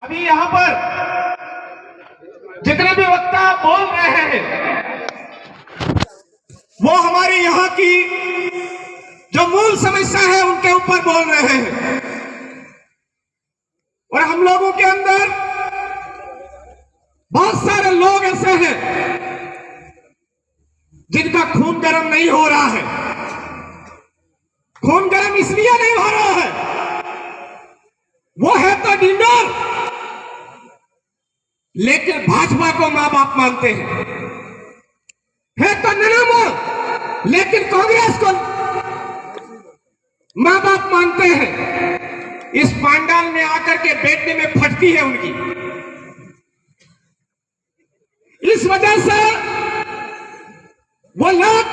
अभी यहाँ पर जितने भी वक्ता बोल रहे हैं वो हमारे यहाँ की जो मूल समस्या है उनके ऊपर बोल रहे हैं। और हम लोगों के अंदर बहुत सारे लोग ऐसे हैं जिनका खून गर्म नहीं हो रहा है। खून गर्म इसलिए नहीं हो रहा है, वो है तो डिंडोर, लेकिन भाजपा को मां बाप मानते हैं। है तो ननामो, लेकिन कांग्रेस को मां बाप मानते हैं। इस पांडाल में आकर के बैठने में फटती है उनकी। इस वजह से वो लोग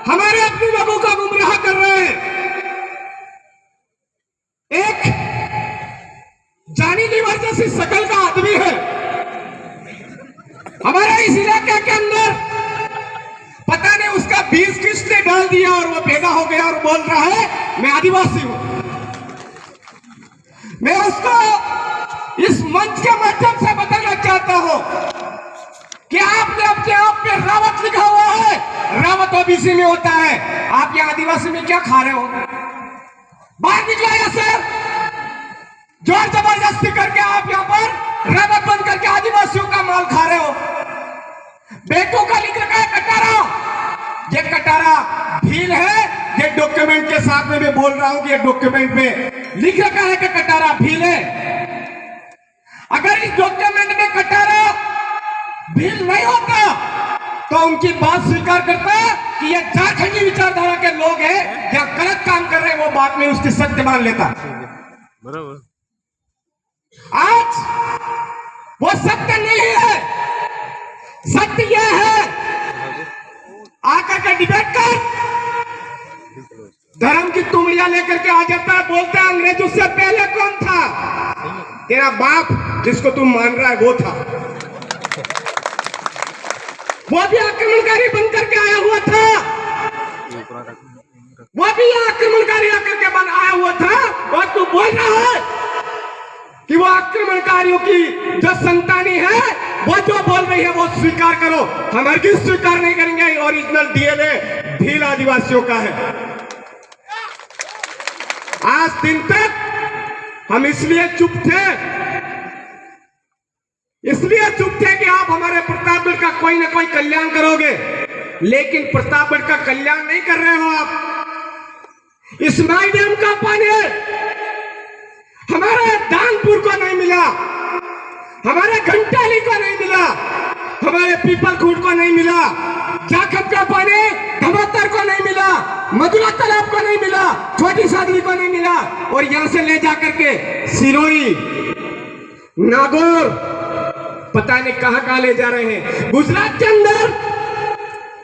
हमारे अपने लोगों को गुमराह कर रहे हैं। एक जानी लीवर जैसी शकल का आदमी है हमारे इस इलाके के अंदर, पता नहीं उसका बीज किसने डाल दिया और वो पैदा हो गया और बोल रहा है मैं आदिवासी हूं। मैं उसको इस मंच के माध्यम से बताना चाहता हूं कि आपने अपने आप पे रावत लिखा हुआ है, रावत ओबीसी में होता है, आप यहाँ आदिवासी में क्या खा रहे हो? बाहर निकला यहाँ से, जोर जबरदस्ती करके आप यहाँ पर रावत बन करके आदिवासियों का माल खा रहे हो। बेटों का लिख रखा है कटारा, ये कटारा भील है। ये डॉक्यूमेंट के साथ में मैं बोल रहा हूं कि ये डॉक्यूमेंट में लिख रखा है कि कटारा भील है। अगर इस डॉक्यूमेंट में कटारा भील नहीं होता तो उनकी बात स्वीकार करता कि ये झारखंडी विचारधारा के लोग हैं या गलत काम कर रहे हैं, वो बात में उसकी सत्य मान लेता। बराबर। आज वो सत्य नहीं है, सत्य यह है आकर के डिबेट कर धर्म की तुमड़ियां लेकर के आ जाता है, बोलता है अंग्रेजों से पहले कौन था? तेरा बाप जिसको तुम मान रहा है वो था। वो भी आक्रमणकारी बनकर के आया हुआ था, वो भी आक्रमणकारी आकर के आया हुआ था। और तू बोल रहा है कि वो आक्रमणकारियों की जो संतानी है, वो जो बोल रही है वो स्वीकार करो। हम हरगिज स्वीकार नहीं करेंगे। ओरिजिनल डीएनए भील आदिवासियों का है। आज दिन तक हम इसलिए चुप थे कि आप हमारे प्रतापगढ़ का कोई ना कोई कल्याण करोगे, लेकिन प्रतापगढ़ का कल्याण नहीं कर रहे हो आप। इस माई डैम का पानी हमारे दानपुर को नहीं मिला, हमारे घंटाली को नहीं मिला, हमारे पीपल खूट को नहीं मिला, जाखम का पानी धमोतर को नहीं मिला, मधुरा तालाब को नहीं मिला, छोटी सादली को नहीं मिला। और यहां से ले जाकर के सिरोही, नागौर, पता नहीं कहां कहां ले जा रहे हैं। गुजरात के अंदर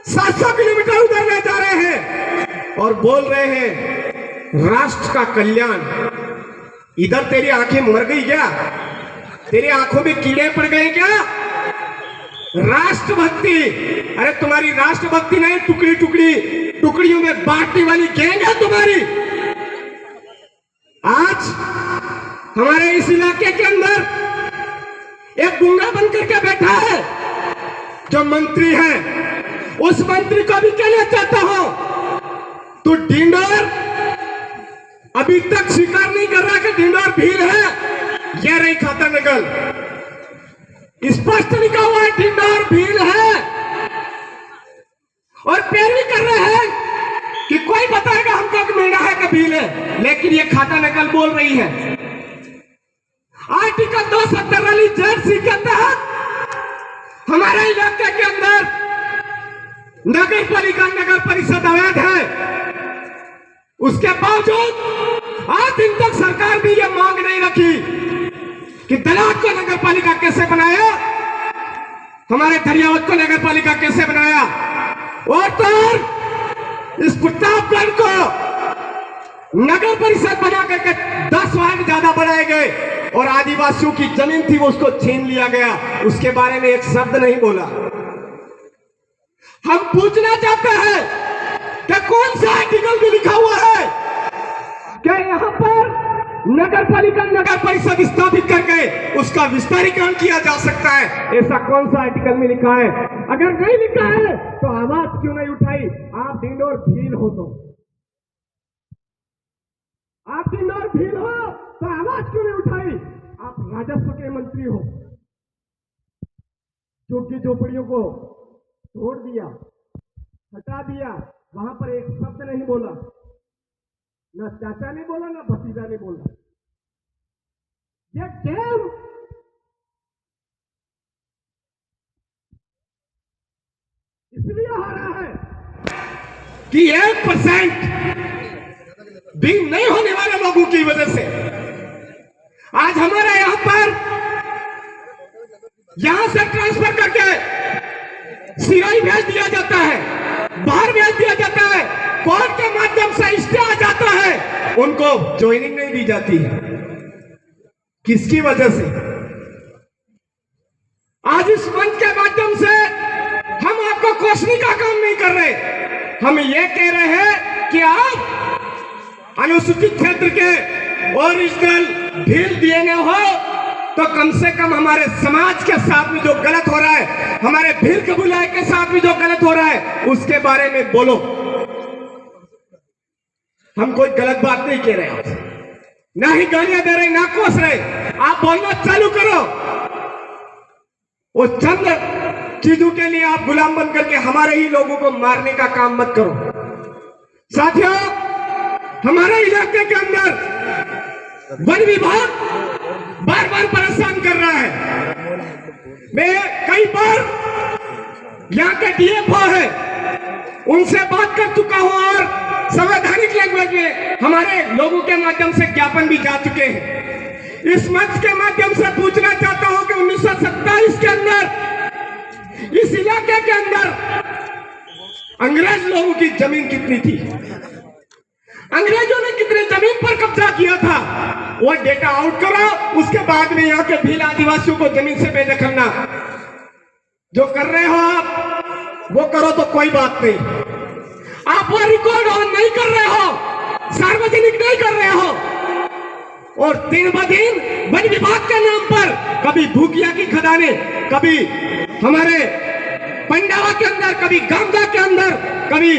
700 किलोमीटर उधर ले जा रहे हैं और बोल रहे हैं राष्ट्र का कल्याण। इधर तेरी आंखें मर गई क्या? तेरी आंखों में कीड़े पड़ गए क्या? राष्ट्रभक्ति, अरे तुम्हारी राष्ट्रभक्ति नहीं, टुकड़ी टुकड़ी टुकड़ियों में बांटने वाली गैंग है तुम्हारी। आज हमारे इस इलाके के अंदर एक गुंगा बन करके बैठा है जो मंत्री है। उस मंत्री को भी कहना चाहता हूं, तू डिंडोर अभी तक स्वीकार नहीं कर रहा कि डिंडोर भील है। यह रही खाता नकल, स्पष्ट लिखा हुआ है डिंडोर भील है। और पैरवी कर रहे हैं कि कोई बताएगा हमको कि मेरा है कि भील है, लेकिन ये खाता नकल बोल रही है। आर्टिकल 270 के तहत हमारे इलाके के अंदर नगर पालिका नगर परिषद अवैध है। उसके बावजूद आज दिन तक सरकार भी यह मांग नहीं रखी कि दलाल को नगर पालिका कैसे बनाया, हमारे दरियावत को नगर पालिका कैसे बनाया। और तो इस प्रतापगढ़ को नगर परिषद बना करके 10 वार्ड ज्यादा बनाए गए और आदिवासियों की जमीन थी वो उसको छीन लिया गया। उसके बारे में एक शब्द नहीं बोला। हम पूछना चाहते हैं कि कौन सा आर्टिकल भी लिखा हुआ है क्या यहाँ पर नगर पालिका नगर परिषद स्थापित करके उसका विस्तारीकरण किया जा सकता है। ऐसा कौन सा आर्टिकल में लिखा है? अगर नहीं लिखा है तो आवाज क्यों नहीं उठाई? आप डिंडोर भील हो तो आप डिंडोर भील हो तो आवाज क्यों नहीं उठाई? आप राजस्व के मंत्री हो, झुग्गी झोपड़ियों को तोड़ दिया, हटा दिया, वहां पर एक शब्द नहीं बोला, न चाचा ने बोला न भतीजा ने बोला। ये गेम इसलिए हो रहा है कि 1% भी नहीं होने वाले लोगों की वजह से आज हमारे यहां से ट्रांसफर करके सिराई भेज दिया जाता है, बाहर भेज दिया जाता है, कोर्ट के माध्यम से स्टे आ जाता है, उनको ज्वाइनिंग नहीं दी जाती। किसकी वजह से? आज इस मंच के माध्यम से हम आपको कोसने का काम नहीं कर रहे, हम ये कह रहे हैं कि आप अनुसूचित क्षेत्र के ओरिजिनल भील डीएनए हो तो कम से कम हमारे समाज के साथ में जो गलत हो रहा है, हमारे भील कबूलाय के साथ में जो गलत हो रहा है, उसके बारे में बोलो। हम कोई गलत बात नहीं कह रहे आपसे, ना ही गालियां दे रहे, ना कोस रहे, आप बोलना चालू करो। वो चंद चीजों के लिए आप गुलाम बन करके हमारे ही लोगों को मारने का काम मत करो। साथियों, हमारे इलाके के अंदर वन विभाग बार बार परेशान कर रहा है। मैं कई बार यहाँ के डीएफओ है उनसे बात कर चुका हूं और संवैधानिक लैंग्वेज में हमारे लोगों के माध्यम से ज्ञापन भी जा चुके हैं। इस मंच के माध्यम से पूछना चाहता हूं कि 1927 के अंदर इस इलाके के अंदर अंग्रेज लोगों की जमीन कितनी थी, अंग्रेजों ने कितने जमीन पर कब्जा किया था, वो डेटा आउट करो। उसके बाद में यहाँ के भील आदिवासियों को जमीन से बेदखल ना जो कर रहे हो आप वो करो तो कोई बात नहीं, आप वो रिकॉर्ड ऑन नहीं कर रहे हो, सार्वजनिक नहीं कर रहे हो, और दिन ब दिन वन विभाग के नाम पर कभी भूकिया की खदानें, कभी हमारे पंडावा के अंदर, कभी गांजा के अंदर, कभी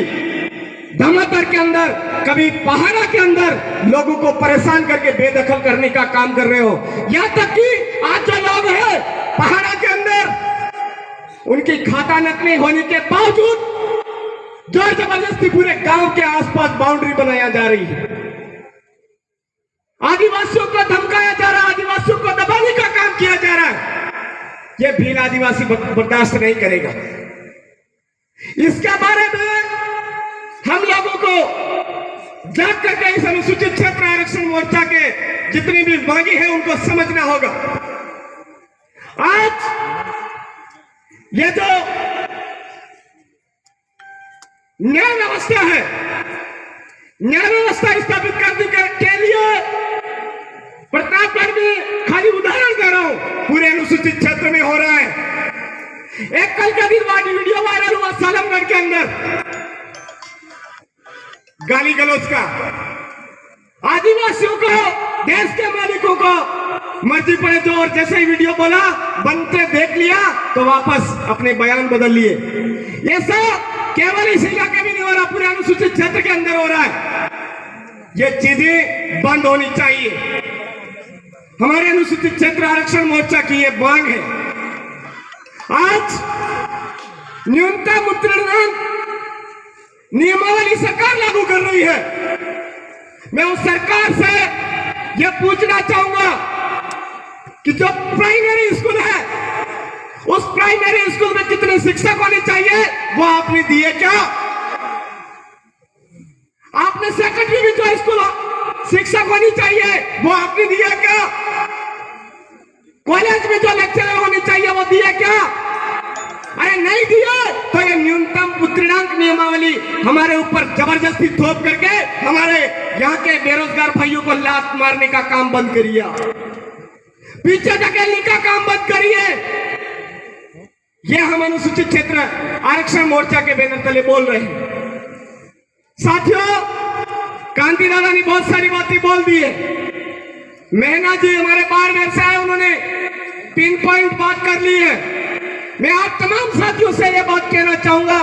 धमातर के अंदर, कभी पहाड़ा के अंदर लोगों को परेशान करके बेदखल करने का काम कर रहे हो। यहां तक कि आज जो लोग हैं पहाड़ा के अंदर उनकी खाता नकली होने के बावजूद जोर जबरदस्ती पूरे गांव के आसपास बाउंड्री बनाया जा रही है, आदिवासियों को धमकाया जा रहा है, आदिवासियों को दबाने का काम किया जा रहा है। यह भील आदिवासी बर्दाश्त नहीं करेगा। इसके बारे में हम लोगों को जाग करके इस अनुसूचित क्षेत्र आरक्षण मोर्चा के जितनी भी मांगी है उनको समझना होगा। आज ये जो न्याय व्यवस्था है, न्याय व्यवस्था स्थापित करने के लिए प्रतापगढ़ में खाली उदाहरण दे रहा हूं, पूरे अनुसूचित क्षेत्र में हो रहा है। एक कल का दिन बाद वीडियो वायरल हुआ सालमगढ़ के अंदर गाली गलौज का, आदिवासियों को, देश के मालिकों को मर्जी पड़े जो, और जैसे ही वीडियो बोला बनते देख लिया तो वापस अपने बयान बदल लिए। ये सब केवल इस इलाके में नहीं हो रहा, पूरे अनुसूचित क्षेत्र के अंदर हो रहा है। ये चीजें बंद होनी चाहिए। हमारे अनुसूचित क्षेत्र आरक्षण मोर्चा की ये मांग है। आज न्यूनतम उत्तीर्ण नियमावली सरकार लागू कर रही है। मैं उस सरकार से यह पूछना चाहूंगा कि जो प्राइमरी स्कूल है उस प्राइमरी स्कूल में कितने शिक्षक होने चाहिए वो आपने दिए क्या? आपने सेकेंडरी में जो स्कूल शिक्षक होनी चाहिए वो आपने दिया क्या? कॉलेज में जो लेक्चरर होने चाहिए वो दिया क्या? अरे नहीं दिया तो ये न्यूनतम उत्तीर्णांक नियमावली हमारे ऊपर जबरदस्ती थोप करके हमारे यहाँ के बेरोजगार भाइयों को लात मारने का काम बंद करिए, पीछे धकेलने का काम बंद करिए। ये हम अनुसूचित क्षेत्र आरक्षण मोर्चा के बैनर तले बोल रहे हैं। साथियों, कांति दादा ने बहुत सारी बातें बोल दी है। मेहना जी हमारे बारमेर से आए, उन्होंने पिन पॉइंट बात कर ली है। मैं आप तमाम साथियों से यह बात कहना चाहूंगा